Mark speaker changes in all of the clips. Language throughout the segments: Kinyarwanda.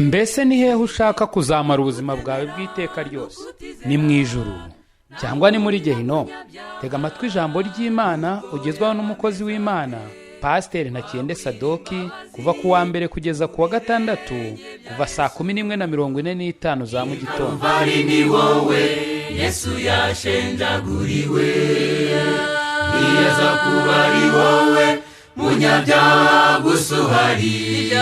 Speaker 1: mbese ni hehe ushaka kuzamara ubuzima bwawe bw'iteka ryose? Ni mu ijuru cyangwa ni muri gehinomu? Tega amatwi ijambo ry'Imana ugezwaho n'umukozi w'Imana Pasiteri Ntakiyende Sadock, kuva ku wa mbere kugeza ku wa gatandatu, kuva saa 11:45 za mu gitondo.
Speaker 2: Ni wowe Yesu yashenjaguriwe, niyaza kuba ari wowe munyabyaha gusuhari,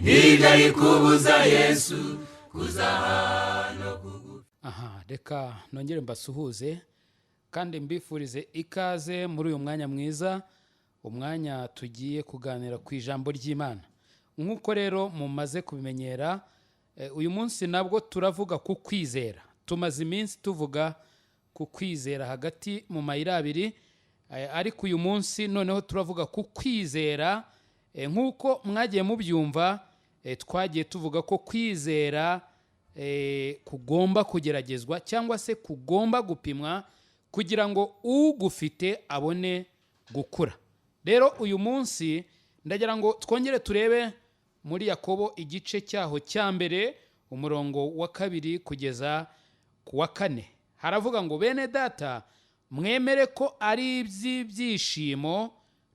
Speaker 2: ntibyari kubuza Yesu kuza hano kugufi.
Speaker 1: Reka nongere mbasuhuze kandi mbifurize ikaze muri uyu mwanya mwiza, umwanya tugiye kuganira ku ijambo ry'Imana. Nk'uko rero mumaze kubimenyera, uyu munsi nabwo turavuga ku kwizera. Tumaze iminsi tuvuga ku kwizera hagati mu mayira abiri, ariko uyu munsi noneho turavuga ku kwizera. Nk'uko mwagiye mubyumva, twagiye tuvuga ko kwizera kugomba kugeragezwa cyangwa se kugomba gupimwa kugira ngo ugufite abone gukura. Rero uyu munsi ndagira ngo twongere turebe muri Yakobo igice cyaho cya mbere, umurongo wa 2 kugeza ku wa 4. Haravuga ngo, bene data, mwemere ko ari iby'ibyishimo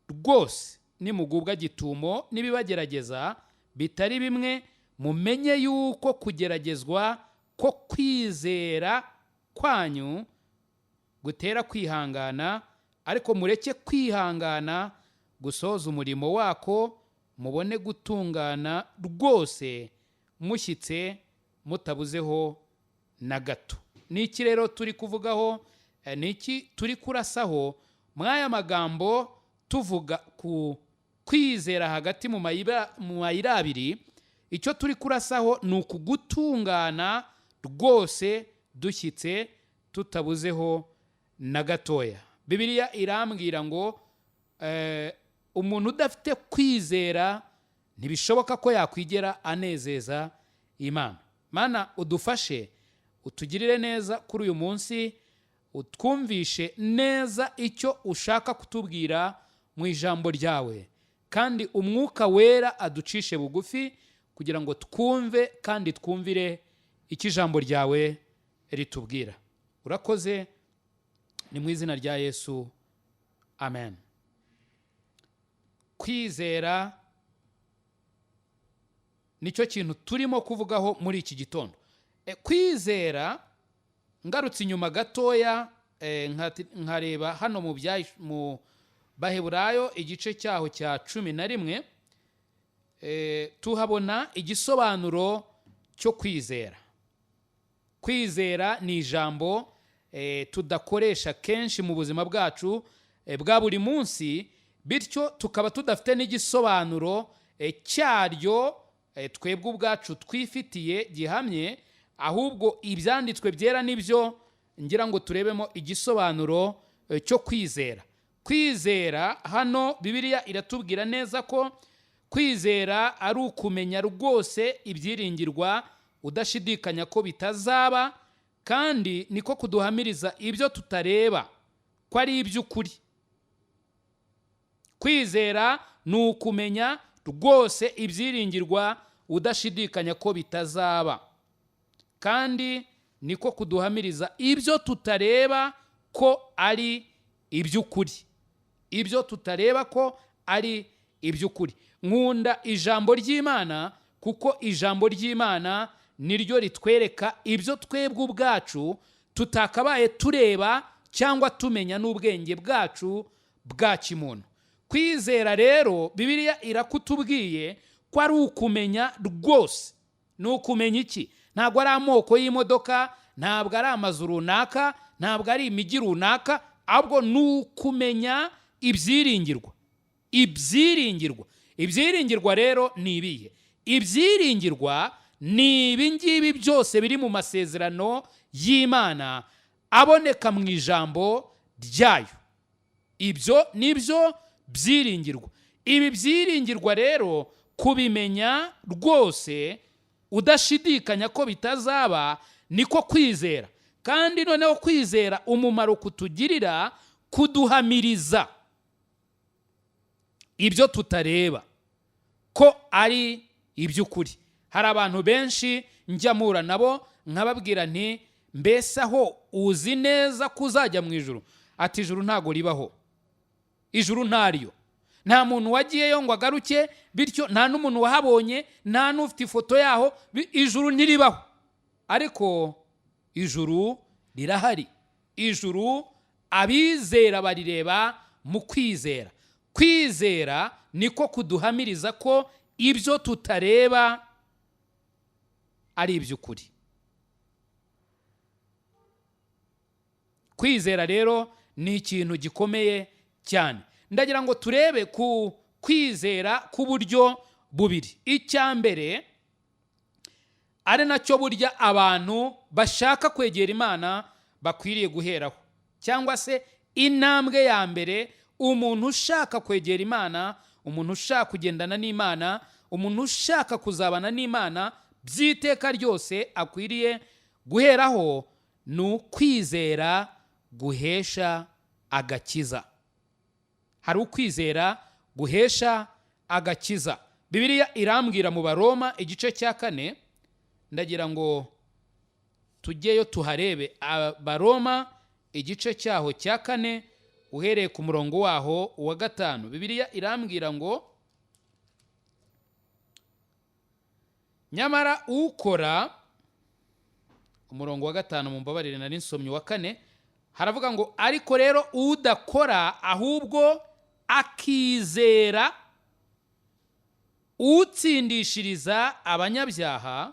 Speaker 1: rwose nimugubwa gitumo nibibagerageza bitari bimwe, mumenye yuko kugeragezwa ko kwizera kwanyu gutera kwihangana, ariko mureke kwihangana gusoza umurimo wako, mubone gutungana rwose mushyitse mutabuzeho na gato. Niki rero turi kuvugaho? Niki turi kurasaho mwaya magambo tuvuga ku kwizera hagati mu mayira abiri? Icyo turi kurasaho ni ukugutungana rwose dushyitse tutabuzeho na gatoya. Bibiliya irambwira ngo umuntu udafite kwizera ntibishoboka ko yakwigera anezeza Imana. Mana, udufashe, utugirire neza kuri uyu munsi, utwumvishe neza icyo ushaka kutubwira mu ijambo ryawe, kandi umwuka wera aducishe bugufi kugira ngo twumve kandi twumvire icyo ijambo ryawe ritubwira. Urakoze, ni mu izina rya Yesu, amen. Kwizera nicyo kintu turimo kuvugaho muri iki gitondo. Kwizera, ngarutse inyuma gatoya, nkareba hano mu Baheburayo igice cyaho cya 11, tuhabona igisobanuro cyo kwizera. Kwizera ni ijambo tudakoresha kenshi mu buzima bwacu bwa buri munsi, bityo tukaba tudafite n'igisobanuro cyaryo twebwe ubwacu twifitiye gihamye, ahubwo ibyanditswe byera nibyo ngira ngo turebemo igisobanuro cyo kwizera. Kwizera hano Bibiliya iratubwira neza ko kwizera ari ukumenya rwose ibyiringirwa, udashidikanya ko bitazaba, kandi niko kuduhamiriza ibyo tutareba ko ari iby'ukuri. Kwizera ni ukumenya rwose ibyiringirwa, udashidikanya ko bitazaba, kandi niko kuduhamiriza ibyo tutareba ko ari iby'ukuri. Ibyo tutareba ko ari iby'ukuri. Nkunda ijambo ry'Imana kuko ijambo ry'Imana niryo ritwereka ibyo twebwe ubwacu tutakabaye tureba cyangwa tumenya n'ubwenge bwacu bwa kimuntu. Kwizera rero Bibiliya irakutubwiye ko ari ukumenya rwose. Ni ukumenya iki? Ntabwo ari amoko y'imodoka, ntabwo ari amazu runaka, ntabwo ari imijyi runaka, ahubwo ni ukumenya ibyiringirwa. Ibyiringirwa rero ni ibihe? Ibyiringirwa ni ibingibi byose biri mu masezerano y'Imana aboneka mu ijambo ryayo. Ibyo nibyo byiringirwa. Ibi byiringirwa rero kubimenya rwose udashidikanya ko bitazaba, niko kwizera. Kandi noneho kwizera umumaro kutugirira, kuduhamiriza ibyo tutareba ko ari iby'ukuri. hari abantu benshi njya mpura nabo nkababwira nti mbese aho uzi neza ko uzajya mu ijuru? Ati ijuru ntago ribaho, ijuru ntaryo, nta muntu wagiyeyo ngo agaruke, bityo nta n'umuntu wahabonye, nta n'ufite ifoto yaho, ijuru ntiribaho. Ariko ijuru rirahari. Ijuru abizera barireba mu kwizera. Kwizera niko kuduhamiriza ko ibyo tutareba ari iby'ukuri. Kwizera rero ni ikintu gikomeye cyane. Ndagira ngo turebe ku kwizera ku buryo bubiri. Icya mbere ari nacyo burya abantu bashaka kwegera Imana bakwiriye guheraho, cyangwa se intambwe ya mbere umuntu ushaka kwegera Imana, umuntu ushaka kugendana n'Imana, umuntu ushaka kuzabana n'Imana by'iteka ryose akwiriye guheraho ni ukwizera guhesha agakiza. Hari ukwizera guhesha agakiza. Bibiliya irambwira mu Baroma igice cya 4, ndagira ngo tujyeyo tuharebe. Baroma igice cyaho cya 4 uhereye ku murongo waho wa 5. Bibiliya irambwira ngo nyamara ukora, umurongo wa 5 mumbabarire nari nsomye wa 4, haravuga ngo ariko rero udakora ahubwo akizera utsindishiriza abanyabyaha,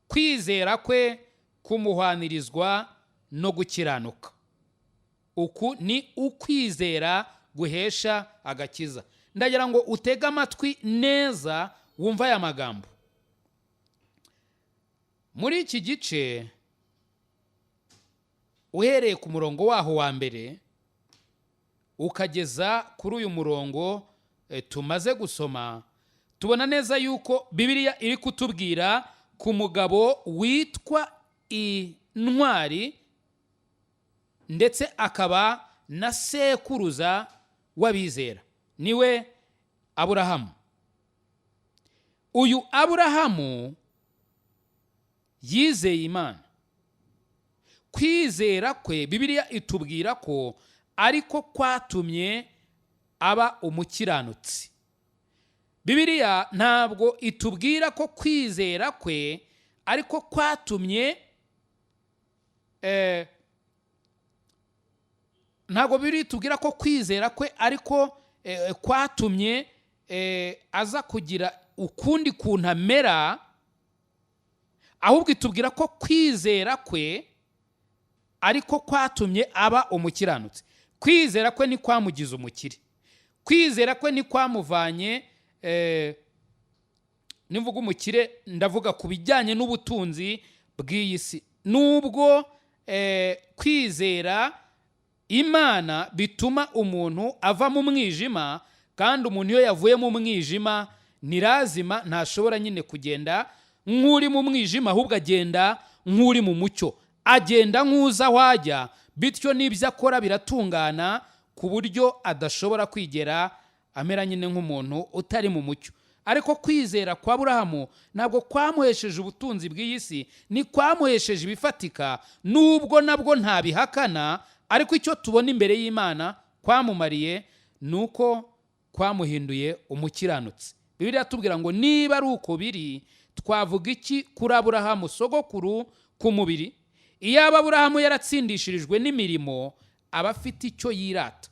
Speaker 1: kwizera kwe kumuhwanirizwa no gukiranuka. Uku ni ukwizera guhesha agakiza. Ndagira ngo utege amatwi neza wumva aya magambo. Muri iki gice uhereye ku murongo waho wa mbere ukageza kuri uyu murongo tumaze gusoma, tubona neza yuko Bibiliya iri kutubwira ku mugabo witwa intwari ndetse akaba na sekuruza w'abizera, niwe Aburahamu. Uyu Aburahamu yizeye Imana. Kwizera kwe Bibiliya itubwira ko ariko kwatumye aba umukiranutsi. Bibiliya ntabwo itubwira ko kwizera kwe ariko kwatumye ntabwo Bibiliya itubwira ko kwizera kwe ariko kwatumye aza kugira ukundi kuntu amera, ahubwo itubwira ko kwizera kwe ariko kwatumye aba umukiranutsi. Kwizera kwe ni kwamugize umukire. Kwizera kwe ni kwamuvanye, nivuga umukire ndavuga ku bijyanye n'ubutunzi bw'iyi si. Nubwo kwizera Imana bituma umuntu ava mu mwijima, kandi umuntu iyo yavuye mu mwijima nirazima ntashobora nyine kugenda nk'uri mu mwijima, ahubwo agenda nk'uri mu mucyo, agenda nk'uza wajya, bityo n'ibyo akora biratungana ku buryo adashobora kwigera amera nyine nk'umuntu utari mu mucyo. Ariko kwizera kwa Aburahamu ntabwo kwamuhesheje ubutunzi bw'iyi si, ni kwamuhesheje ibifatika, nubwo nabwo ntabihakana, ariko icyo tubona imbere y'Imana kwamumariye nuko kwamuhinduye umukiranutsi. Bibiliya tubwira ngo niba ari uko biri, twavuga iki kuri Aburahamu sogokuru ku mubiri? Iyaba Aburahamu yaratsindishirijwe n'imirimo, aba afite icyo yirata,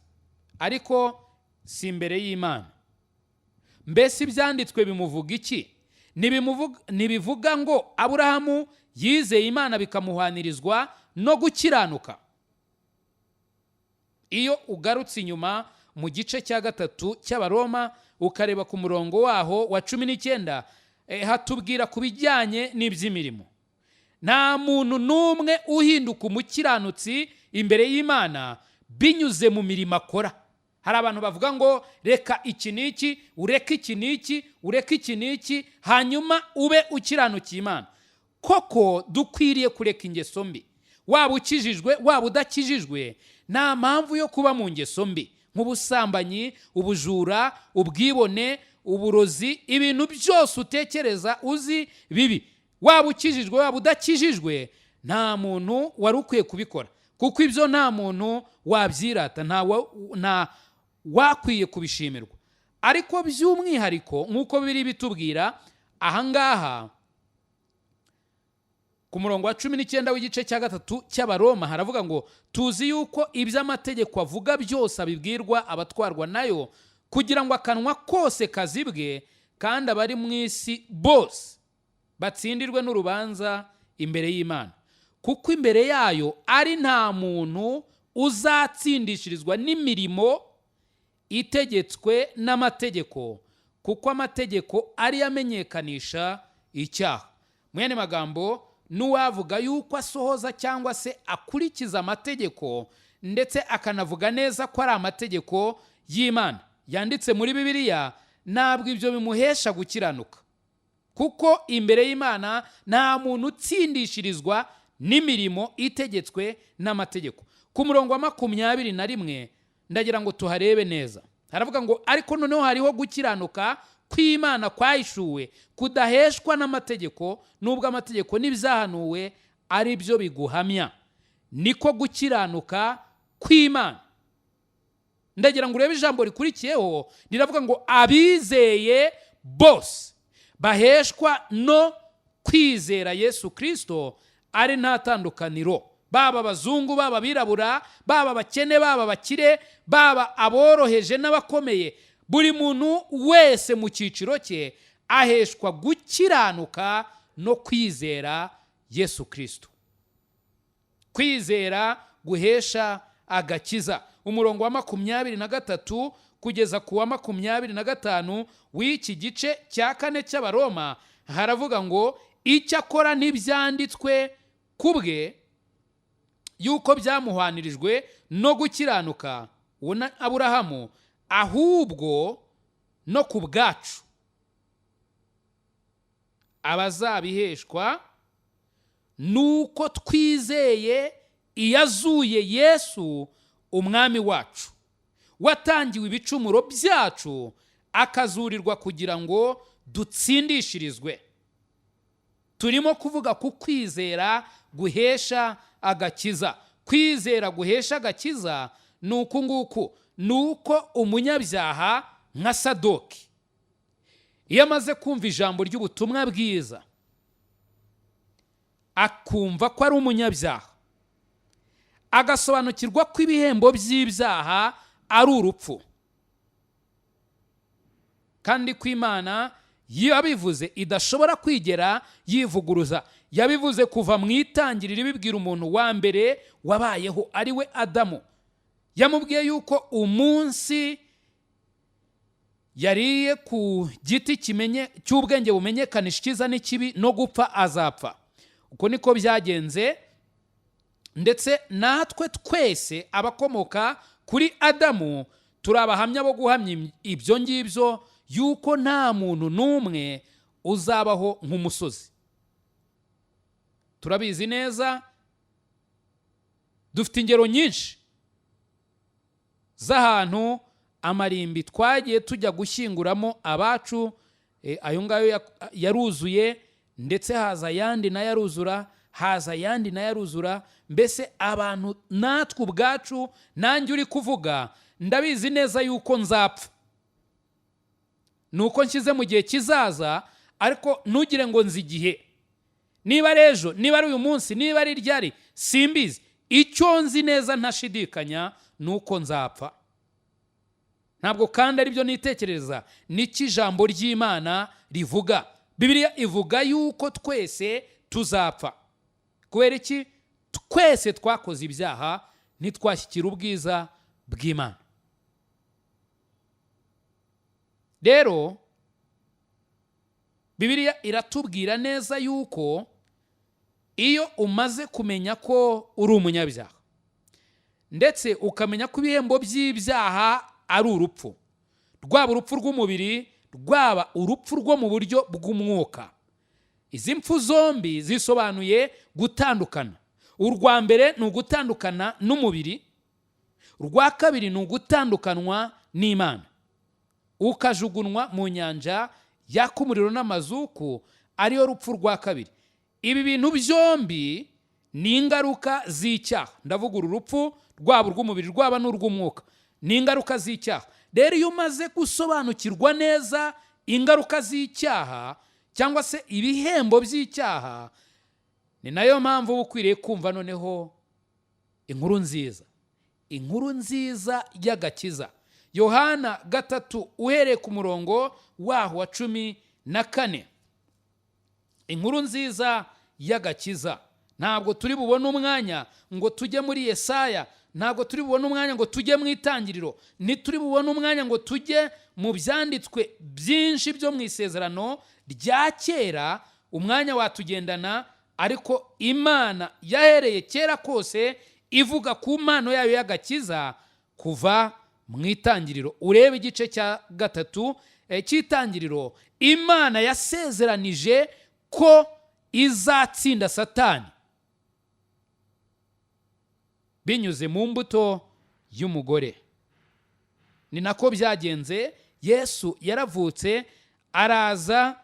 Speaker 1: ariko si imbere y'Imana. Mbese ibyanditswe bimuvuga iki? Ntibivuga ngo Aburahamu yizeye Imana bikamuhwanirizwa no gukiranuka. Iyo ugarutse inyuma mu gice cya 3 cy'Abaroma ukareba ku murongo waho wa 19, hatubwira ku bijyanye n'iby'imirimo. Nta muntu n'umwe uhinduka umukiranutsi imbere y'Imana binyuze mu mirimo akora. Hari abantu bavuga ngo reka iki n'iki, ureke iki n'iki, ureke iki n'iki, hanyuma ube ukiranukiye Imana. Koko dukwiriye kureka ingeso mbi. Waba ukijijwe waba udakijijwe, nta mpamvu yo kuba mu ngeso mbi. nk'ubusambanyi, ubujura, ubwibone, uburozi, ibintu byose utekereza uzi bibi, waba ukijijwe waba udakijijwe, nta muntu wari ukwiye kubikora, kuko ibyo nta muntu wabyirata, nta wakwiye kubishimirwa. Ariko by'umwihariko nk'uko biri bitubwira ahangaha ku murongo wa 19 w'igice cya 3 cy'Abaroma haravuga ngo tuzi yuko iby'amategeko avuga byose abibwirwa abatwarwa nayo, kugira ngo akanwa kose kazibwe, kandi abari mu isi bose batsindirwe n'urubanza imbere y'Imana. Kuko imbere yayo ari nta muntu uzatsindishirizwa n'imirimo itegetswe n'amategeko, kuko amategeko ari yamenyekanisha icyaha. Mwene magambo, n'uwavuga yuko asohoza cyangwa se akurikiza amategeko ndetse akanavuga neza ko ari amategeko y'Imana yanditse muri Bibiliya, ntabwo ibyo bimuhesha gukiranuka, kuko imbere y'Imana nta muntu utsindishirizwa n'imirimo itegetswe n'amategeko. Ku murongo wa 21 ndagira ngo tuharebe neza, haravuga ngo ariko noneho hariho gukiranuka kw'Imana kwahishuwe kudaheshwa n'amategeko, nubwo amategeko n'ibyahanuwe ari byo biguhamya. Niko gukiranuka kw'Imana. Ndagira ngo urebe ijambo rikurikiyeho, riravuga ngo abizeye bose baheshwa no kwizera Yesu Kristo ari nta tandukaniro, baba abazungu, baba abirabura, baba abakene, baba abakire, baba aboroheje n'abakomeye, buri muntu wese mu cyiciro cye aheshwa gukiranuka no kwizera Yesu Kristo. Kwizera guhesha agakiza. Umurongo wa 23 kugeza ku wa 25 w'iki gice cya 4 cy'Abaroma haravuga ngo icyakora ntibyanditswe kubwe yuko byamuhwanirijwe no gukiranuka ubona Aburahamu, ahubwo no ku bwacu abazabiheshwa nuko twizeye iyazuye Yesu umwami wacu, watangiwe ibicumuro byacu akazurirwa kugira ngo dutsindishirizwe. Turimo kuvuga ku kwizera guhesha agakiza. Kwizera guhesha agakiza nuko nguko, nuko umunyabyaha nka Sadock iyo amaze kumva ijambo ry'ubutumwa bwiza akumva ko ari umunyabyaha, agasobanukirwa ko ibihembo by'ibyaha ari urupfu, kandi ko Imana yabivuze idashobora kwigera yivuguruza. Yabivuze kuva mu itangiriro ibibwira umuntu wa mbere wabayeho ari we Adamu. Yamubwiye yuko umunsi yariye ku giti cy'ubwenge bumenyekanisha icyiza n'ikibi no gupfa azapfa. Uko niko byagenze, ndetse natwe twese abakomoka kuri Adamu turi abahamya bo guhamya ibyo ngibyo, yuko nta muntu n'umwe uzabaho nk'umusozi. Turabizi neza, dufite ingero nyinshi z'ahantu amarimbi twagiye tujya gushyinguramo abacu, ayo ngayo yaruzuye, ndetse haza ayandi nayo aruzura, haza ayandi nayo aruzura. Mbese abantu natwe ubwacu, nanjye uri kuvuga, ndabizi neza yuko nzapfa, nuko nshyize mu gihe kizaza, ariko ntugire ngo nzi igihe, niba ari ejo, niba ari uyu munsi, niba ari ryari, simbizi. Icyo nzi neza ntashidikanya nuko nzapfa. Ntabwo kandi ari byo nitekereza, n'iki ijambo ry'Imana rivuga. Bibiliya ivuga yuko twese tuzapfa. Kubera iki? Twese twakoze ibyaha, ntitwashyikira ubwiza bw'Imana. Rero Bibiliya iratubwira neza yuko iyo umaze kumenya ko uri umunyabyaha, ndetse ukamenya ko ibihembo by'ibyaha ari urupfu, rwaba urupfu rw'umubiri, rwaba urupfu rwo mu buryo bw'umwuka. Izi mpfu zombi zisobanuye gutandukana. Urwa mbere ni ugutandukana n'umubiri, rwa kabiri ni ugutandukanwa n'Imana, ukajugunwa mu nyanja yaka umuriro n'amazuku, ariyo rupfu rwa kabiri. Ibi bintu byombi ni ingaruka z'icyaha. Ndavuga uru rupfu rwaba urw'umubiri rwaba n'urw'umwuka, ni ingaruka z'icyaha. Rero iyo umaze gusobanukirwa neza ingaruka z'icyaha cyangwa se ibihembo by'icyaha, ni nayo mpamvu uba ukwiriye kumva noneho inkuru nziza, inkuru nziza y'agakiza. Yohana 3 uhereye ku murongo waho wa 14. Inkuru nziza y'agakiza. Ntabwo turi bubone umwanya ngo tujye muri Yesaya, ntabwo turi bubone umwanya ngo tujye mu Itangiriro, ntituri bubone umwanya ngo tujye mu byanditswe byinshi byo mu isezerano rya kera. Umwanya watugendana, ariko Imana yahereye kera kose ivuga ku mpano yayo y'agakiza kuva mu Itangiriro. Urebe igice cya 3 cy'Itangiriro, Imana yasezeranije ko izatsinda Satani binyuze mu mbuto y'umugore. Ni nako byagenze. Yesu yaravutse, araza,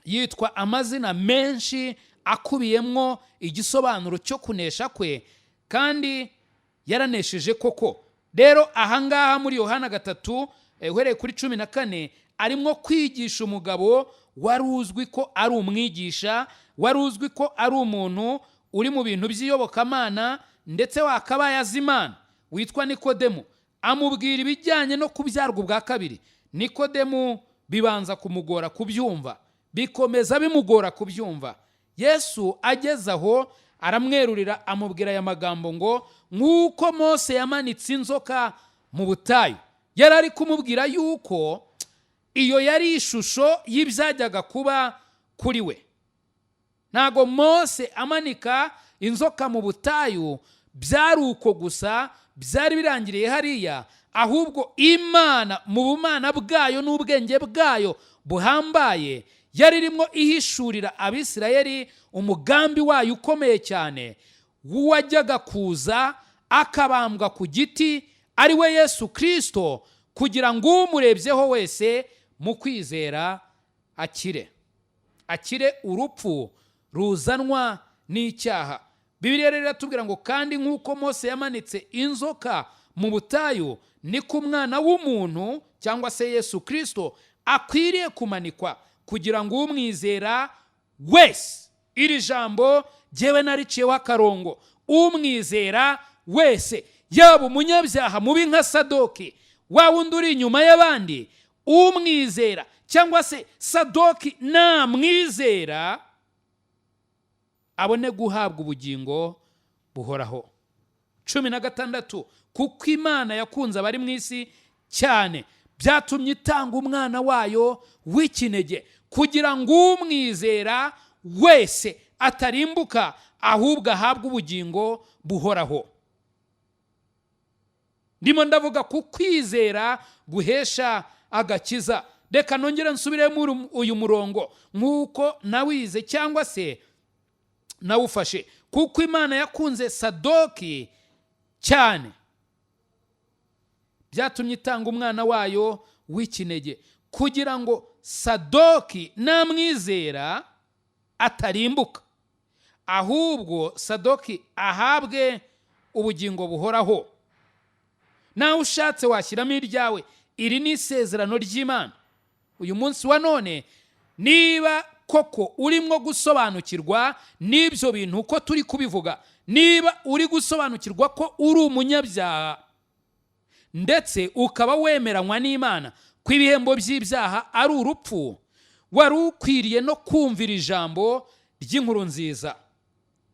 Speaker 1: yitwa amazina menshi akubiyemo igisobanuro cyo kunesha kwe, kandi yaranesheje koko. Rero ahangaha muri Yohana 3 uhereye kuri 14 arimo kwigisha umugabo wari uzwi ko ari umwigisha, wari uzwi ko ari umuntu uri mu bintu by'iyobokamana ndetse wakabaye azi Imana, witwa Nikodemu. Amubwira ibijyanye no kubyarwa ubwa kabiri. Nikodemu bibanza kumugora kubyumva, bikomeza bimugora kubyumva. Yesu ageze aho aramwerurira, amubwira aya magambo ngo, nk'uko Mose yamanitse inzoka mu butayu. Yari ari kumubwira yuko iyo yari ishusho y'ibyajyaga kuba kuri we. Ntago Mose amanika inzoka mu butayu byari uko gusa, byari birangiriye hariya, ahubwo Imana mu bumana bwayo n'ubwenge bwayo buhambaye yari irimo ihishurira Abisirayeli umugambi wayo ukomeye cyane wajyaga kuza akabambwa ku giti, ari we Yesu Kristo, kugira ngo umurebyeho wese mu kwizera akire urupfu ruzanwa n'icyaha. Bibiliya rero iratubwira ngo, kandi nk'uko Mose yamanitse inzoka mu butayu, niko umwana w'umuntu cyangwa se Yesu Kristo akwiriye kumanikwa, kugira ngo umwizera wese, iri jambo jyewe nariciyeho akarongo, umwizera wese, yaba umunyabyaha mubi nka Sadock, wa wundi uri inyuma y'abandi, umwizera cyangwa se Sadock namwizera, abone guhabwa ubugingo buhoraho. 16 kuko Imana yakunze abari mu isi cyane, byatumye itanga umwana wayo w'ikinege, kugira ngo umwizera wese atarimbuka, ahubwo ahabwe ubugingo buhoraho. Ndimo ndavuga ku kwizera guhesha agakiza. Reka nongere nsubire muri uyu murongo nk'uko nawize cyangwa se nawufashe. Kuko Imana yakunze Sadock cyane, byatumye itanga umwana wayo w'ikinege, kugira ngo Sadock namwizera atarimbuka, ahubwo Sadock ahabwe ubugingo buhoraho. Nawe ushatse washyiramo iryawe. Iri ni isezerano ry'Imana. Uyu munsi wa none, niba koko urimo gusobanukirwa n'ibyo bintu uko turi kubivuga, niba uri gusobanukirwa ko uri umunyabyaha ndetse ukaba wemeranywa n'Imana ko ibihembo by'ibyaha ari urupfu, wari ukwiriye no kumvira ijambo ry'inkuru nziza.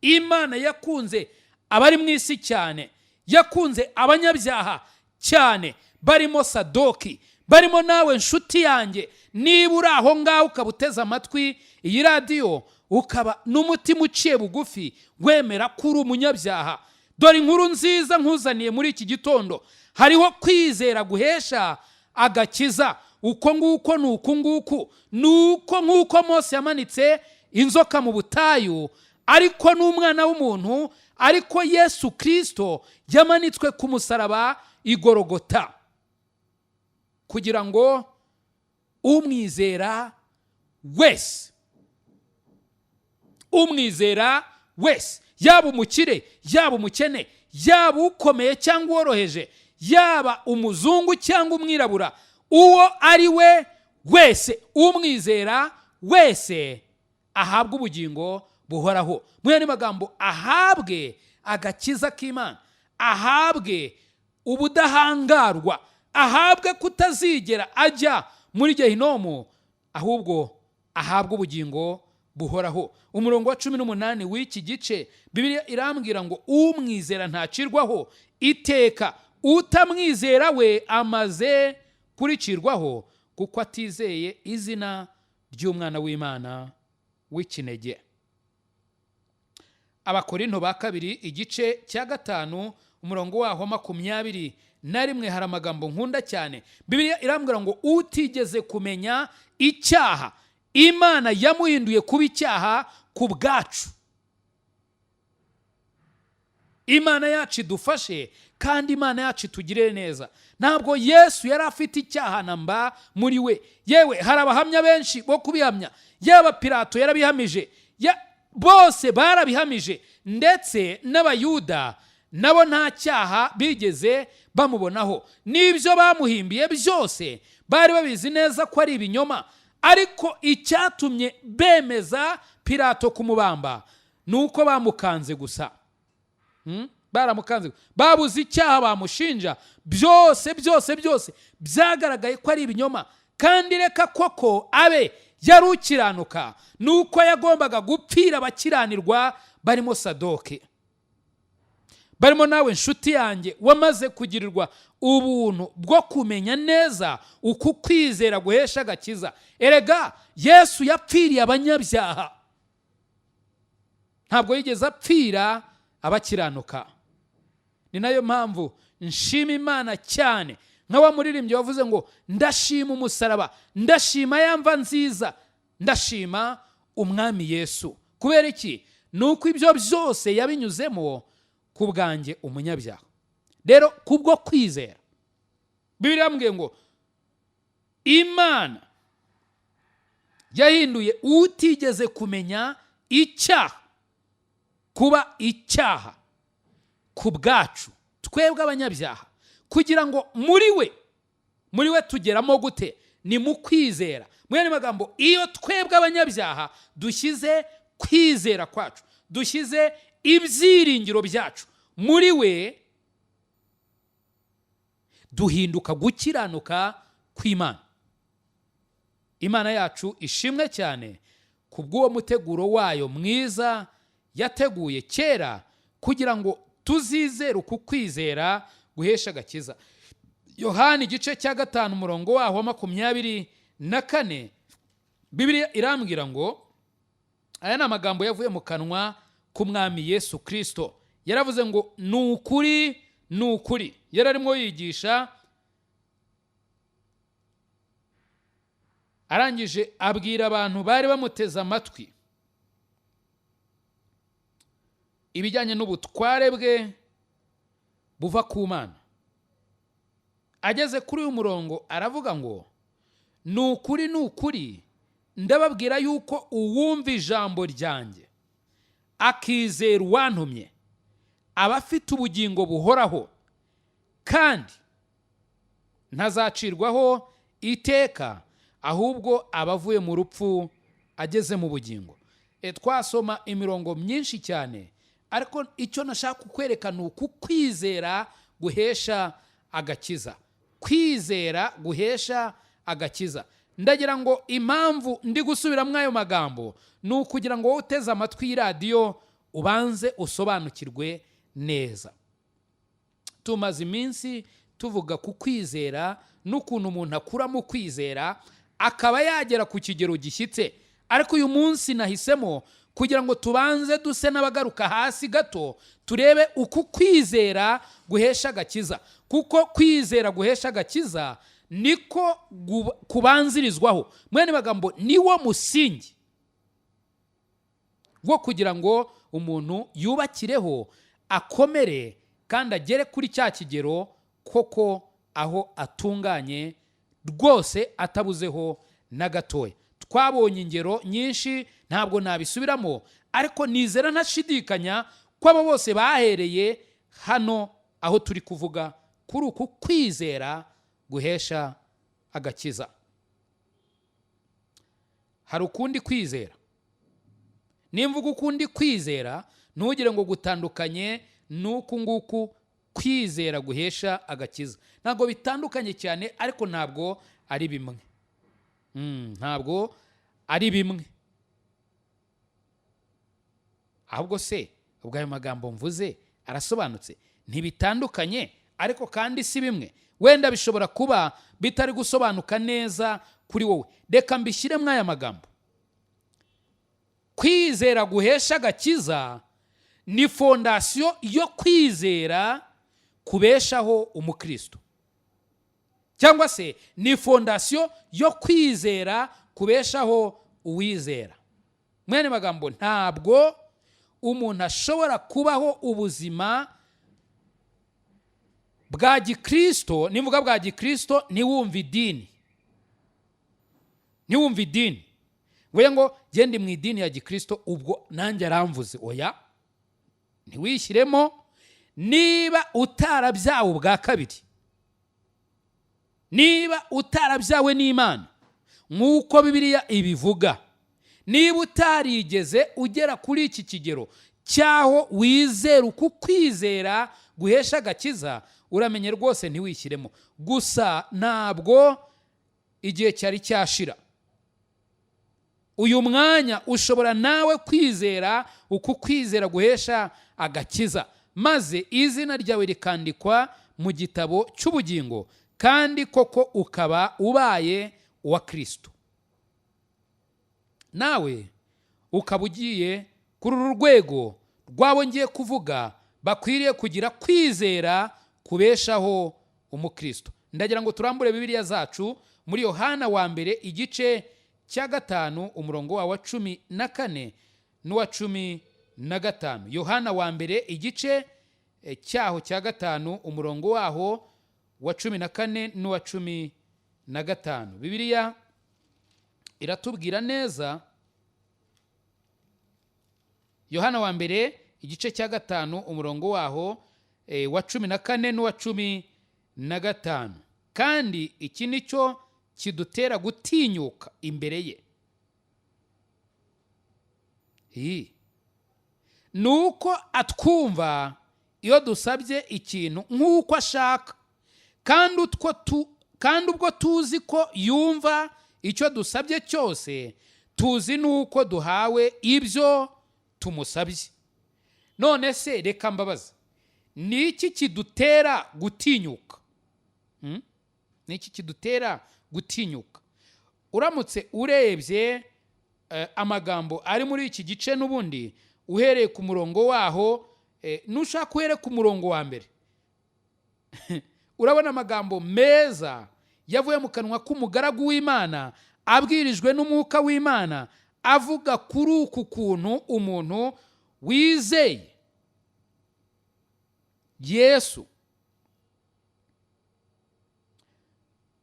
Speaker 1: Imana yakunze abari mu isi cyane, yakunze abanyabyaha cyane, barimo Sadock, barimo nawe nshuti yanjye. Niba uri aho ngaho ukaba uteze amatwi iyi radiyo, ukaba n'umutima uciye bugufi, wemera ko uri umunyabyaha, dore inkuru nziza nkuzaniye muri iki gitondo. Hariho kwizera guhesha agakiza. Uko nguko ni uku nguku, nuko nk'uko Mose yamanitse inzoka mu butayu, ariko n'umwana w'umuntu, ariko Yesu Kristo yamanitswe ku musaraba igorogota kugira ngo umwizera wese, yaba umukire, yaba umukene, yaba ukomeye cyangwa uworoheje, yaba umuzungu cyangwa umwirabura, uwo ari we wese, umwizera wese ahabwe ubugingo buhoraho. Mu yandi magambo, ahabwe agakiza k'Imana, ahabwe ubudahangarwa, ahabwe kutazigera ajya muri gehinomu, ahubwo ahabwe ubugingo buhoraho. Umurongo wa 18 w'iki gice Bibiliya irambwira ngo umwizera ntacirwaho iteka, utamwizera we amaze kuricirwaho, kuko atizeye izina ry'umwana w'Imana w'ikinege. Abakorinto ba kabiri igice cya 5 umurongo waho 21 hari amagambo nkunda cyane. Bibiliya irambwira ngo utigeze kumenya icyaha, Imana yamuhinduye kuba icyaha ku bwacu. Imana yacu idufashe kandi Imana yacu itugirire neza. Ntabwo Yesu yari afite icyaha namba muri we. Yewe hari abahamya benshi bo kubihamya, yaba Pilato yarabihamije, bose barabihamije, ndetse n'abayuda nabo nta cyaha bigeze bamubonaho. N'ibyo bamuhimbiye byose bari babizi neza ko ari ibinyoma, ariko icyatumye bemeza Pilato kumubamba nuko bamukanze gusa. Baramukanze, babuze icyaha bamushinja, byose byagaragaye ko ari ibinyoma. Kandi reka koko abe yari ukiranuka, nuko yagombaga gupfira abakiranirwa, barimo Sadock, barimo nawe nshuti yanjye wamaze kugirirwa ubuntu bwo kumenya neza uku kwizera guhesha agakiza. Erega Yesu yapfiriye abanyabyaha, ntabwo yigeze apfira abakiranuka. Ni nayo mpamvu nshima Imana cyane, nka wa muririmbyi wavuze ngo ndashima umusaraba, ndashima yamva nziza, ndashima umwami Yesu. Kubera iki? Nuko ibyo byose yabinyuzemo ku bwanjye umunyabyaha. Rero kubwo kwizera, Bibiliya yambwiye ngo Imana yahinduye utigeze kumenya icyaha kuba icyaha ku bwacu twebwe abanyabyaha, kugira ngo muri we tugeramo gute? Ni mu kwizera. Mu yandi magambo, iyo twebwe abanyabyaha dushyize kwizera kwacu, dushyize ibyiringiro byacu muri we, duhinduka gukiranuka kw'Imana. Imana yacu ishimwe cyane kubw'uwo muteguro wayo mwiza yateguye kera kugira ngo tuzizere uku kwizera guhesha agakiza. Yohana igice cya 5 umurongo waho 24 Bibiliya irambwira ngo, aya ni amagambo yavuye mu kanwa k'umwami Yesu Kristo. Yaravuze ngo ni ukuri. Yararimo yigisha, arangije abwira abantu bari bamuteze amatwi ibijyanye n'ubutware bwe buva ku Mana. Ageze kuri uyu murongo aravuga ngo ni ukuri ndababwira yuko uwumva ijambo ryanjye akizera uwantumye aba afite ubugingo buhoraho, kandi ntazacirwaho iteka, ahubwo abavuye mu rupfu ageze mu bugingo. Twasoma imirongo myinshi cyane, ariko icyo nashaka kukwerekana uku kwizera guhesha agakiza. Kwizera guhesha agakiza. Ndagira ngo impamvu ndi gusubiramo ayo magambo ni ukugira ngo wowe uteze amatwi y'iradiyo ubanze usobanukirwe neza. Tumaze iminsi tuvuga ku kwizera n'ukuntu umuntu akura mu kwizera akaba yagera ku kigero gishyitse, ariko uyu munsi nahisemo kugira ngo tubanze duse n'abagaruka hasi gato, turebe uku kwizera guhesha agakiza. Kuko kwizera guhesha agakiza niko kubanzirizwaho. Mwene magambo niwo musingi rwo kugira ngo umuntu yubakireho akomere kandi agere kuri cya kigero koko aho atunganye rwose atabuzeho na gatoya. Twabonye ingero nyinshi ntabwo nabisubiramo, ariko nizera ntashidikanya ko abo bose bahereye hano aho turi kuvuga kuri uku kwizera guhesha agakiza. Hari ukundi kwizera. Nimvuga ukundi kwizera ntugire ngo gutandukanye n'uku nguku kwizera guhesha agakiza. Ntabwo bitandukanye cyane, ariko ntabwo ari bimwe. Ntabwo ari bimwe. Ahubwo se ubwo ayo magambo mvuze arasobanutse? Ntibitandukanye, ariko kandi si bimwe. Wenda bishobora kuba bitari gusobanuka neza kuri wowe. Reka mbishyire muri aya magambo. Kwizera guhesha agakiza ni fondasiyo yo kwizera kubeshaho umukristo, cyangwa se ni fondasiyo yo kwizera kubeshaho uwizera. Mwene magambo, ntabwo umuntu ashobora kubaho ubuzima bwa gikristo. Nivuga bwa gikristo ntiwumve idini, ntiwumve idini we ngo gende mu idini ya gikristo ubwo nanjye aramvuze. Oya, ntiwishyiremo. Niba utarabyawe ubwa kabiri, niba utarabyawe n'Imana nk'uko Bibiliya ibivuga, niba utarigeze ugera kuri iki kigero cyaho wizera uku kwizera guhesha agakiza, uramenye rwose ntiwishyiremo. Gusa ntabwo igihe cyari cyashira. Uyu mwanya ushobora nawe kwizera uku kwizera guhesha agakiza, maze izina ryawe rikandikwa mu gitabo cy'ubugingo, kandi koko ukaba ubaye uwa Kristo. Nawe ukaba ugiye kuri uru rwego rwabo ngiye kuvuga bakwiriye kugira kwizera kubeshaho umukristo. Ndagira ngo turambure Bibiliya zacu muri Yohana wa mbere igice cya 5 umurongo wa 14 n'uwa 15. Yohana wa mbere igice cyaho cya 5 umurongo waho wa 14 n'uwa 15. Bibiliya iratubwira neza. Yohana wa mbere igice cya 5 umurongo waho wa 14 n'uwa 15. Kandi iki nicyo kidutera gutinyuka imbere ye, nuko atwumva iyo dusabye ikintu nk'uko ashaka, kandi ubwo tuzi ko yumva icyo dusabye cyose, tuzi nuko duhawe ibyo tumusabye. None se reka mbabaza, ni iki kidutera gutinyuka? Ni iki kidutera gutinyuka? Uramutse urebye amagambo ari muri iki gice n'ubundi uhereye ku murongo waho, nushaka uhere ku murongo wa mbere, urabona amagambo meza yavuye mu kanwa k'umugaragu w'Imana, abwirijwe n'umwuka w'Imana, avuga kuri uku kuntu umuntu wizeye Yesu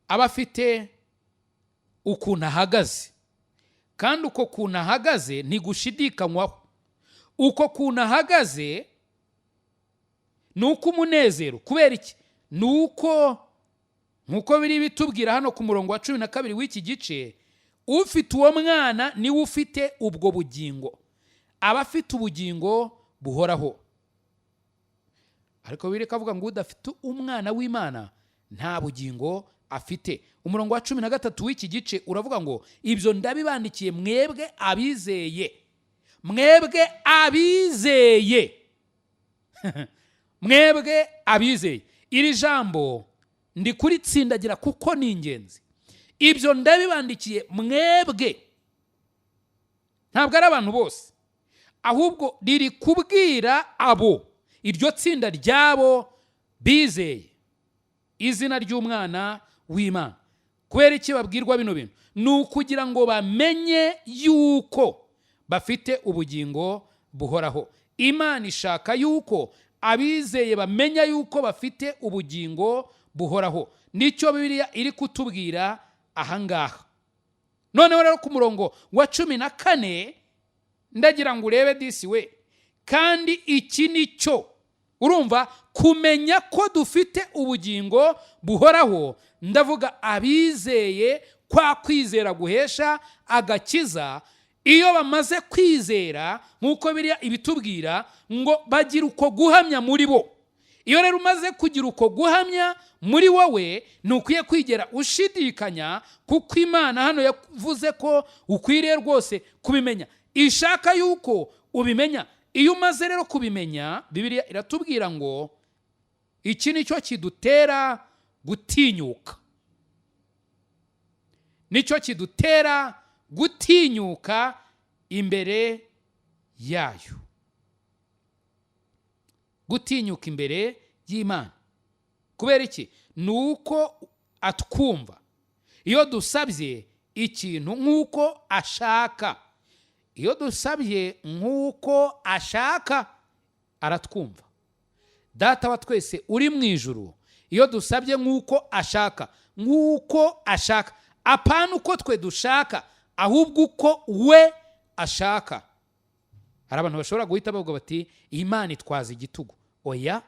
Speaker 1: aba afite ukuntu ahagaze, kandi uko kuntu ahagaze ntigushidikanywaho. Uko kuntu ahagaze ni uko umunezero. Kubera iki? Ni uko nk'uko biri bitubwira hano ku murongo wa 12 w'iki gice, ufite uwo mwana niwe ufite ubwo bugingo, aba afite ubugingo buhoraho. Ariko bireka avuga ngo udafite umwana w'Imana nta bugingo afite. Umurongo wa 13 w'iki gice uravuga ngo ibyo ndabibandikiye mwebwe abizeye. Mwebwe abizeye. Mwebwe abizeye. Iri jambo ndi kuritsindagira kuko ni ingenzi. Ibyo ndabibandikiye mwebwe. Ntabwo ari abantu bose, ahubwo riri kubwira abo, iryo tsinda ryabo bizeye izina ry'umwana w'Imana. Kubera iki babwirwa bino bintu? Ni ukugira ngo bamenye yuko bafite ubugingo buhoraho. Imana ishaka yuko abizeye bamenya yuko bafite ubugingo buhoraho. Nicyo Bibiliya iri kutubwira ahangaha. Noneho rero ku murongo wa 14 ndagira ngo urebe disi we, kandi iki nicyo, urumva, kumenya ko dufite ubugingo buhoraho, ndavuga abizeye kwa kwizera guhesha agakiza. Iyo bamaze kwizera, nk'uko Bibiliya ibitubwira, ngo bagira uko guhamya muri bo. Iyo rero umaze kugira uko guhamya muri wowe, ntukwiye kwigera ushidikanya, kuko Imana hano yavuze ko ukwiriye rwose kubimenya, ishaka yuko ubimenya. Iyo umaze rero kubimenya, Bibiliya iratubwira ngo iki nicyo kidutera gutinyuka. Nicyo kidutera gutinyuka imbere yayo, gutinyuka imbere y'Imana. Kubera iki? Nuko atwumva iyo dusabye ikintu nk'uko ashaka. Iyo dusabye nk'uko ashaka, aratwumva. Data wa twese uri mu ijuru, iyo dusabye nk'uko ashaka, nk'uko ashaka, apana uko twe dushaka, ahubwo uko we ashaka. Hari abantu bashobora guhita bavuga bati Imana itwaza igitugu. Oya,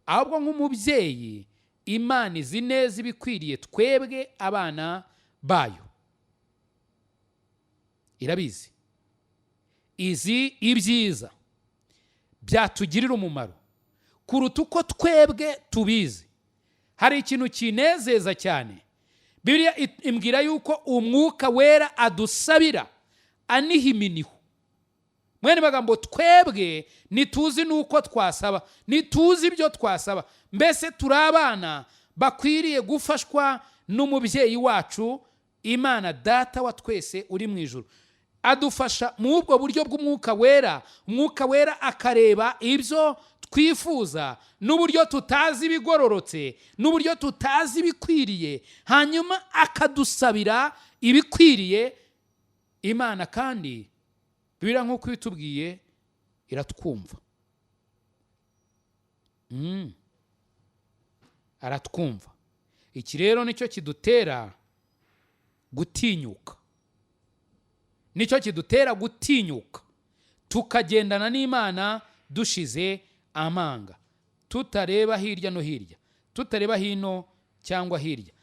Speaker 1: ahubwo nk'umubyeyi, Imana izi neza ibikwiriye twebwe abana bayo. Irabizi, izi ibyiza byatugirira umumaro kuruta uko twebwe tubizi. Hari ikintu kinezeza cyane, Bibiliya imbwira yuko umwuka wera adusabira aniha iminiho. Mwene magambo, twebwe nituzi nuko twasaba, nituzi ibyo twasaba. Mbese turi abana bakwiriye gufashwa n'umubyeyi wacu Imana Data wa twese uri mu ijuru. Adufasha mu ubwo buryo bw'umwuka wera. Umwuka wera akareba ibyo twifuza, n'uburyo tutazi ibigororotse, n'uburyo tutazi ibikwiriye, hanyuma akadusabira ibikwiriye. Imana kandi Bibiliya nk'uko bitubwiye iratwumva. Aratwumva. Iki rero nicyo kidutera gutinyuka. Nicyo kidutera gutinyuka, tukagendana n'Imana dushize amanga, tutareba hirya no hirya, tutareba hino cyangwa hirya.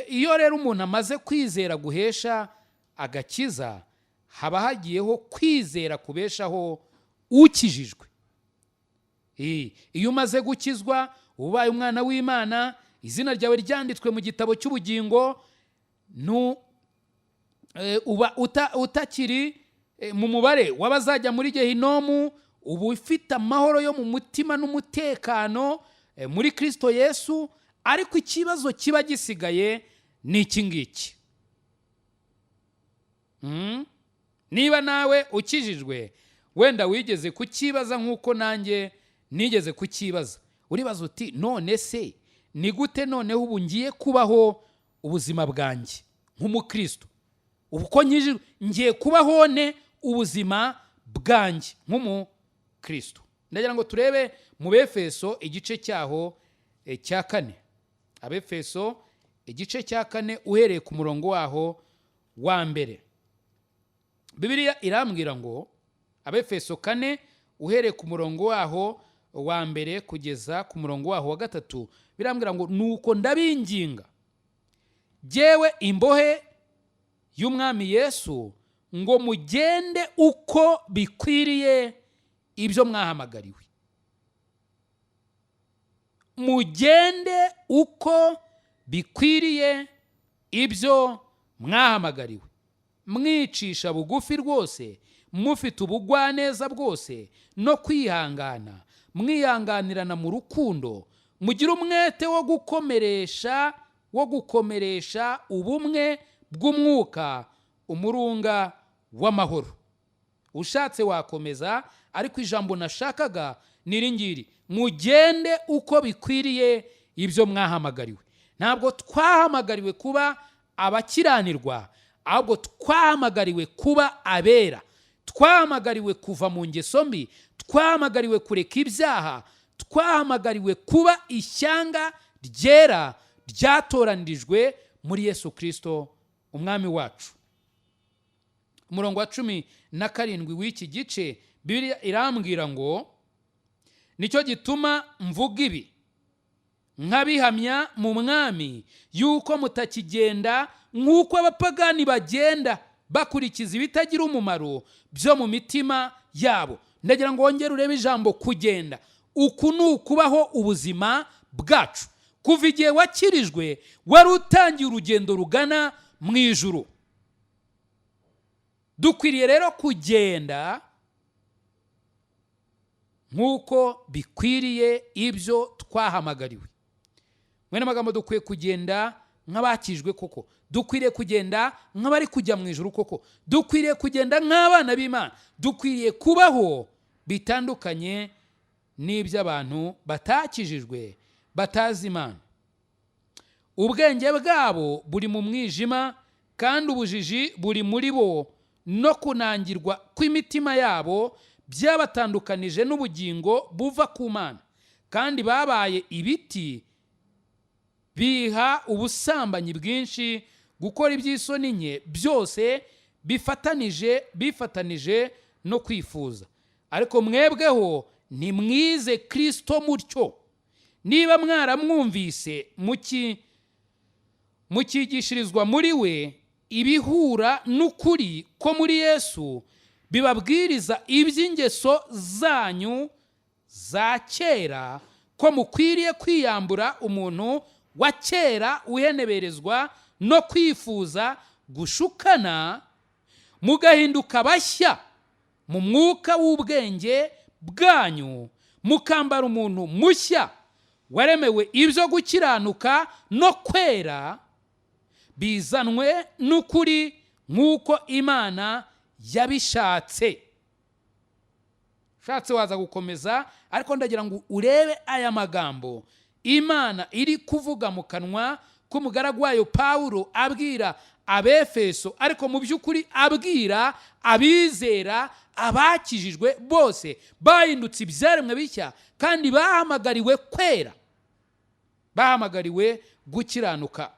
Speaker 1: Iyo rero umuntu amaze kwizera guhesha agakiza, haba hagiyeho kwizera kubeshaho ukijijwe. Iyo umaze gukizwa, ubaye umwana w'Imana, izina ryawe ryanditswe mu gitabo cy'ubugingo, uba utakiri mu mubare w'abazajya muri gehinomu, uba ufite amahoro yo mu mutima n'umutekano muri Kristo Yesu. Ariko ikibazo kiba gisigaye ni iki ngiki. Niba nawe ukijijwe, wenda wigeze kukibaza nk'uko nanjye nigeze kukibaza, uribaza uti none se ni gute noneho ubu ngiye kubaho ubuzima bwanjye nk'umukristo? Uko ngiye kubaho ne ubuzima bwanjye nk'umukristo? Ndagira ngo turebe mu Befeso igice cyaho cya 4. Abefeso igice cya 4 uhereye ku murongo waho wa mbere. Bibiliya irambwira ngo, Abefeso 4 uhereye ku murongo waho wa mbere kugeza ku murongo waho wa 3, birambwira ngo nuko ndabinginga jewe imbohe y'umwami Yesu, ngo mugende uko bikwiriye ibyo mwahamagariwe. Mugende uko bikwiriye ibyo mwahamagariwe, mwicisha bugufi rwose, mufite ubugwaneza bwose no kwihangana, mwihanganirana mu rukundo, mugira umwete wo gukomeresha ubumwe bw'umwuka umurunga w'amahoro. Ushatse wakomeza, ariko ijambo nashakaga niringiri: mugende uko bikwiriye ibyo mwahamagariwe. Ntabwo twahamagariwe kuba abakiranirwa, ahubwo twahamagariwe kuba abera. twahamagariwe kuva mu ngeso mbi, twahamagariwe kureka ibyaha, twahamagariwe kuba ishyanga ryera ryatoranijwe muri Yesu Kristo umwami wacu. Umurongo wa 17 w'iki gice Bibiliya irambwira ngo, nicyo gituma mvuga ibi nkabihamya mu mwami, yuko mutakigenda nk'uko abapagani bagenda, bakurikiza ibitagira umumaro byo mu mitima yabo. Ndagira ngo wongere urebe ijambo kugenda. Uku ni ukubaho ubuzima bwacu. Kuva igihe wakirijwe, wari utangiye urugendo rugana mu ijuru. Dukwiriye rero kugenda nk'uko bikwiriye ibyo twahamagariwe. Mwene magambo, dukwiye kugenda nk'abakijwe koko. Dukwiriye kugenda nk'abari kujya mu ijuru koko. Dukwiriye kugenda nk'abana b'Imana. Dukwiriye kubaho bitandukanye n'iby'abantu batakijijwe, batazi Imana. Ubwenge bwabo buri mu mwijima, kandi ubujiji buri muri bo, no kunangirwa kw'imitima yabo byabatandukanije n'ubugingo buva ku Mana, kandi babaye ibiti biha ubusambanyi bwinshi, gukora iby'isoni nke byose bifatanije no kwifuza. Ariko mwebweho ntimwize Kristo mutyo. Niba mwaramwumvise mukigishirizwa muri we ibihura n'ukuri ko muri Yesu, bibabwiriza iby'ingeso zanyu za kera, ko mukwiriye kwiyambura umuntu wa kera uheneberezwa no kwifuza gushukana, mugahinduka bashya mu mwuka w'ubwenge bwanyu, mukambara umuntu mushya waremewe ibyo gukiranuka no kwera, bizanwe n'ukuri nk'uko Imana yabishatse. Shatse waza gukomeza, ariko ndagira ngo urebe aya magambo Imana iri kuvuga mu kanwa k'umugaragu wayo Pawulo abwira Abefeso, ariko mu by'ukuri abwira abizera, abakijijwe bose bahindutse ibyaremwe bishya, kandi bahamagariwe kwera, bahamagariwe gukiranuka.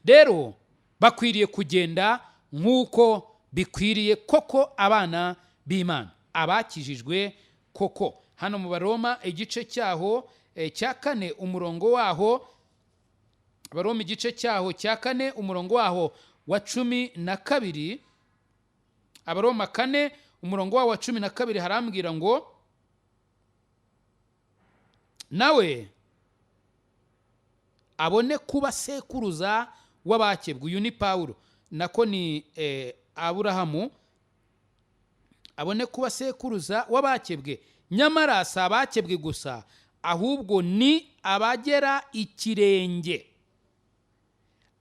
Speaker 1: Rero bakwiriye kugenda nk'uko bikwiriye koko abana b'Imana, abakijijwe koko. Hano mu Baroma igice cyaho cya 4 umurongo waho, Baroma igice cyaho cya 4 umurongo waho wa 12, Abaroma 4 umurongo waho wa 12 harambwira ngo, nawe abone kuba sekuruza w'abakebwe. Uyu ni Pawulo, nako ni Aburahamu. Abone kuba sekuruza w'abakebwe, nyamara si abakebwe gusa, ahubwo ni abagera ikirenge.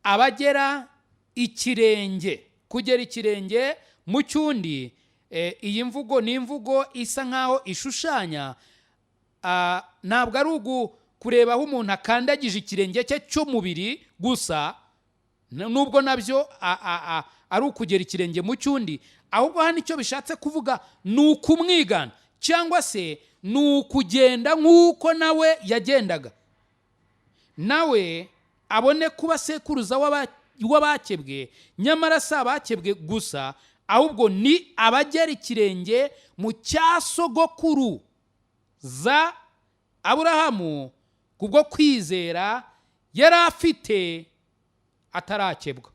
Speaker 1: Abagera ikirenge. Kugera ikirenge mu cyundi, iyi mvugo ni imvugo isa nkaho ishushanya, ntabwo ari kureba aho umuntu akandagije ikirenge cye cy'umubiri gusa, nubwo nabyo ari ukugera ikirenge mu cyundi, ahubwo hano icyo bishatse kuvuga ni ukumwigana, cyangwa se ni ukugenda nk'uko nawe yagendaga. Nawe abone kuba sekuruza w'abakebwe, nyamara si abakebwe gusa, ahubwo ni abagera ikirenge mu cya sogokuru za Aburahamu, kubwo kwizera yari afite atarakebwa.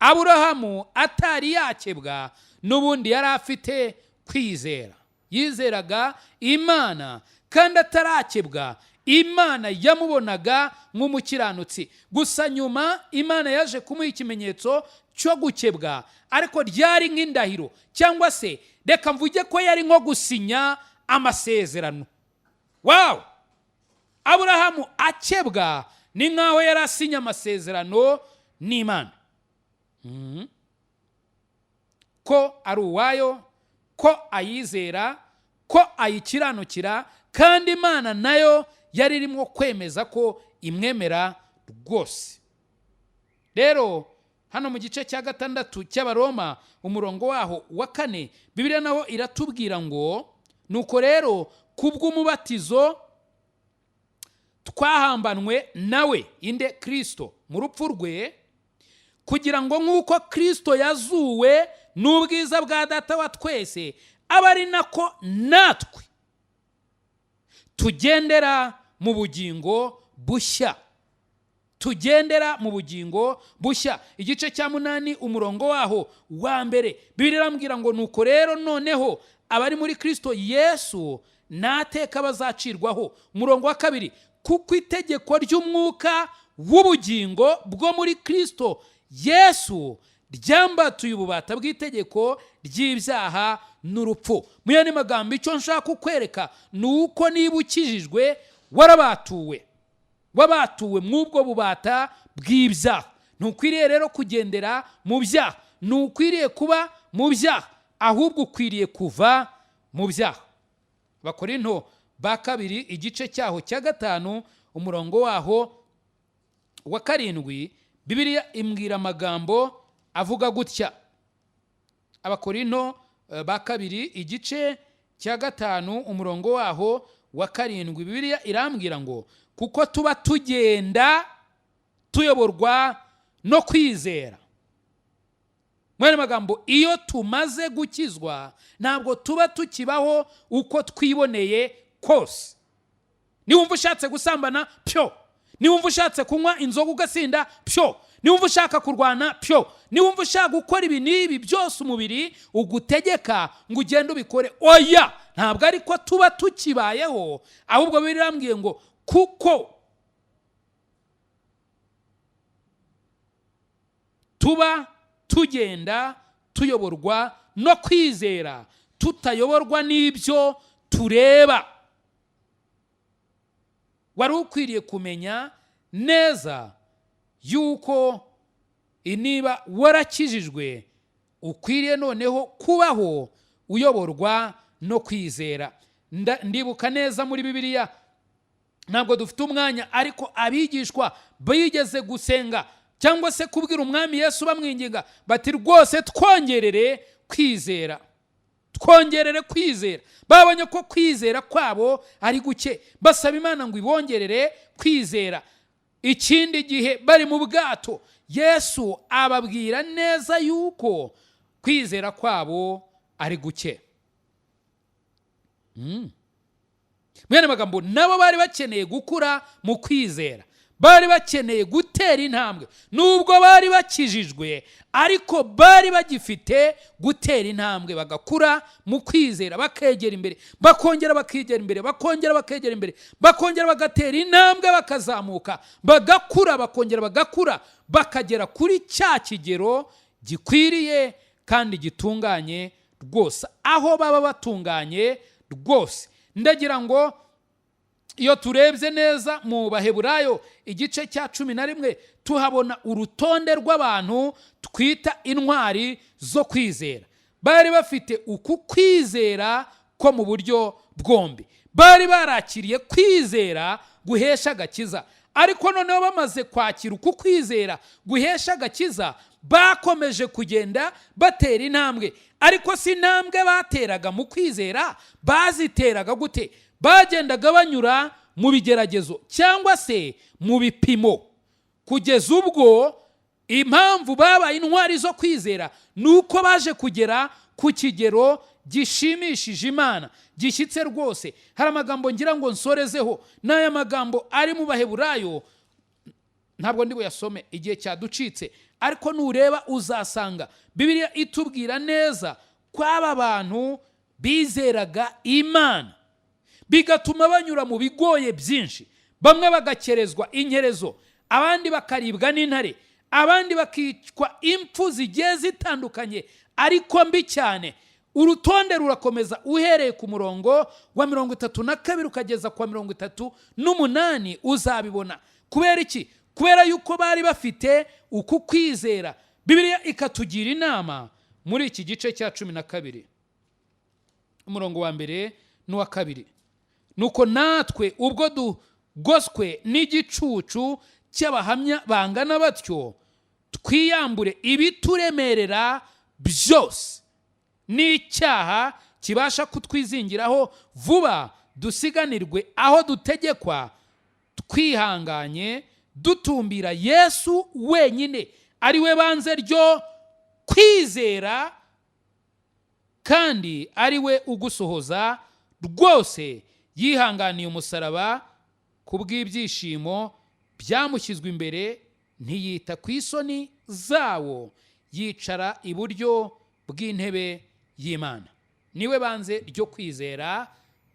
Speaker 1: Aburahamu atari yakebwa, n'ubundi yari afite kwizera. Yizeraga Imana, kandi atarakebwa Imana yamubonaga nk'umukiranutsi. Gusa nyuma Imana yaje kumuha ikimenyetso cyo gukebwa, ariko ryari nk'indahiro, cyangwa se reka mvuge ko yari nko gusinya amasezerano. Wow! Aburahamu akebwa ni nkaho yari asinya amasezerano n'Imana, ko ari uwayo, ko ayizera, ko ayikiranukira, kandi Imana nayo yari irimo kwemeza ko imwemera rwose. Rero hano mu gice cya 6 cy'Abaroma umurongo waho wa 4 Bibiliya naho iratubwira ngo nuko rero kubw'umubatizo twahambanwe nawe inde Kristo mu rupfu rwe kugira ngo nk'uko Kristo yazuwe n'ubwiza bwa data wa twese aba ari nako natwe tugendera mu bugingo bushya. Tugendera mu bugingo bushya. Igice cya 8 umurongo waho wa mbere Bibiliya irambwira ngo nuko rero noneho abari muri Kristo Yesu nateka bazacirwaho. Umurongo wa 2 kuko itegeko ry'umwuka w'ubugingo bwo muri Kristo Yesu ryambatuye ububata bw'itegeko ry'ibyaha n'urupfu. Mu yandi magambo icyo nshaka kukwereka nuko niba ukijijwe wabatuwe mw'ubwo bubata bw'ibyaha. Ntukwiriye rero kugendera mu byaha, ntukwiriye kuba mu byaha, ahubwo ukwiriye kuva mu byaha. Abakorinto ba 2 igice cyaho cya 5 umurongo waho wa 7 Bibiliya imbwira amagambo avuga gutya. Abakorinto ba 2 igice cya 5 umurongo waho wa 7 Bibiliya irambwira ngo kuko tuba tugenda tuyoborwa no kwizera. Mwene magambo iyo tumaze gukizwa ntabwo tuba tukibaho uko twiboneye kose. Niwumva ushatse gusambana pyo, niwumva ushatse kunywa inzoga ugasinda pyo, niwumva ushaka kurwana pyo, niwumva ushaka gukora ibi n'ibi byose umubiri ugutegeka ngo ugende ubikore, oya, ntabwo ariko tuba tukibayeho. Ahubwo birambwiye ngo kuko tuba tugenda tuyoborwa no kwizera, tutayoborwa n'ibyo tureba. Wari ukwiriye kumenya neza yuko niba warakijijwe ukwiriye noneho kubaho uyoborwa no kwizera. Ndibuka neza muri Bibiliya, ntabwo dufite umwanya, ariko abigishwa bigeze gusenga cyangwa se kubwira umwami Yesu bamwinginga bati rwose twongerere kwizera, twongerere kwizera. Babonye ko kwizera kwabo ari guke, basaba Imana ngo ibongerere kwizera. Ikindi gihe bari mu bwato, Yesu ababwira neza yuko kwizera kwabo ari guke. Mwene magambo nabo bari bakeneye gukura mu kwizera, bari bakeneye gutera intambwe. Nubwo bari bakijijwe, ariko bari bagifite gutera intambwe, bagakura mu kwizera, bakegera imbere, bakongera bakegera imbere, bakongera bakegera imbere, bakongera bagatera intambwe, bakazamuka, bagakura, bakongera bagakura, bakagera kuri cya kigero gikwiriye kandi gitunganye rwose, aho baba batunganye rwose. Ndagira ngo iyo turebye neza mu Baheburayo igice cya 11 tuhabona urutonde rw'abantu twita intwari zo kwizera. Bari bafite uku kwizera ko mu buryo bwombi. Bari barakiriye kwizera guhesha agakiza, ariko noneho bamaze kwakira uku kwizera guhesha agakiza, bakomeje kugenda batera intambwe. Ariko si intambwe bateraga mu kwizera, baziteraga gute? Bagendaga banyura mu bigeragezo cyangwa se mu bipimo, kugeza ubwo impamvu babaye intwari zo kwizera nuko baje kugera ku kigero gishimishije Imana, gishyitse rwose. Hari amagambo ngira ngo nsorezeho, n'aya magambo ari mu Baheburayo ntabwo ndi buyasome igihe cyaducitse, ariko nureba uzasanga Bibiliya itubwira neza ko aba bantu bizeraga Imana, bigatuma banyura mu bigoye byinshi. Bamwe bagakerezwa inkerezo, abandi bakaribwa n'intare, abandi bakicwa impfu zigiye zitandukanye ariko mbi cyane. Urutonde rurakomeza uhereye ku murongo wa 32 ukageza kwa 38 uzabibona. Kubera iki? Kubera yuko bari bafite uku kwizera. Bibiliya ikatugira inama muri iki gice cya 12 umurongo wa 1 n'uwa 2, nuko natwe ubwo dugoswe n'igicucu cy'abahamya bangana batyo, twiyambure ibituremerera byose n'icyaha kibasha kutwizingiraho vuba, dusiganirwe aho dutegekwa, twihanganye dutumbira Yesu wenyine ari we banze ryo kwizera, kandi ari we ugusohoza rwose. Yihanganiye umusaraba kubw'ibyishimo byamushyizwe imbere, ntiyita ku isoni zawo, yicara iburyo bw'intebe y'Imana. Niwe banze ryo kwizera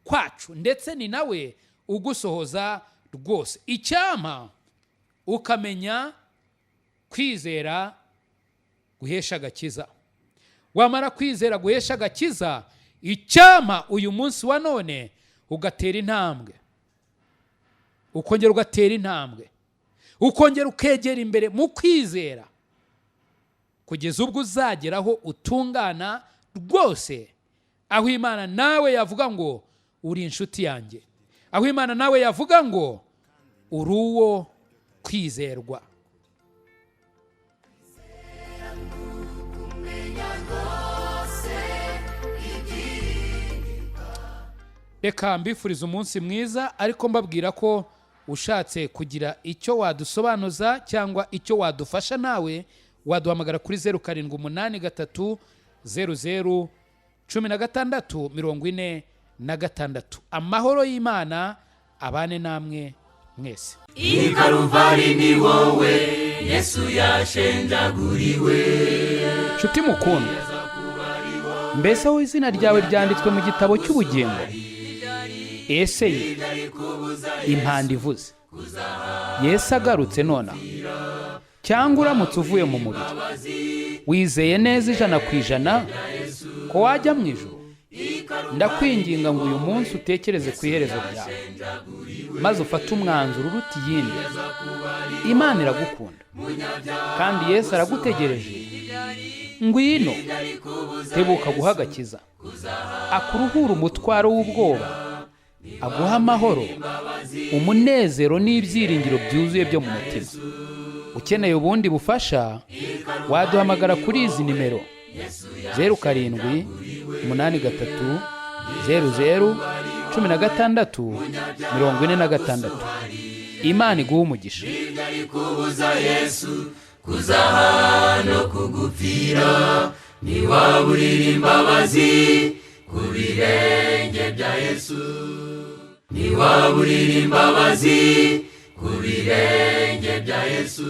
Speaker 1: kwacu, ndetse ni nawe ugusohoza rwose. Icyampa ukamenya kwizera guhesha agakiza. Wamara kwizera guhesha agakiza, icyampa uyu munsi wa none ugatera intambwe, ukongera ugatera intambwe, ukongera ukegera imbere mu kwizera, kugeza ubwo uzageraho utungana rwose, aho Imana nawe yavuga ngo uri inshuti yanjye, aho Imana nawe yavuga ngo uri uwo kwizerwa. Reka mbifuriza umunsi mwiza, ariko mbabwira ko ushatse kugira icyo wadusobanuza cyangwa icyo wadufasha, nawe waduhamagara kuri 0783001646. Amahoro y'Imana abane namwe mwese.
Speaker 2: I Calvary ni wowe Yesu yashenjaguriwe.
Speaker 1: Nshuti mukundwa, mbese aho izina ryawe ryanditswe mu gitabo cy'ubugingo? Ese ye impanda ivuze Yesu agarutse nona, cyangwa uramutse uvuye mu mubiri, wizeye neza 100% ko wajya mu ijuru? Ndakwinginga ngo uyu munsi utekereze ku iherezo ryawe, maze ufate umwanzuro uruta iyindi. Imana iragukunda kandi Yesu aragutegereje. Ngwino, tebuka guha agakiza, akuruhura umutwaro w'ubwoba, aguha amahoro, umunezero n'ibyiringiro byuzuye byo mu mutima. Ukeneye ubundi bufasha, waduhamagara kuri izi nimero 0783001646. Imana iguha umugisha.
Speaker 2: Kuza hano kugupfira, niwaburira imbabazi ku birenge bya Yesu, niwaburira imbabazi ku birenge bya Yesu.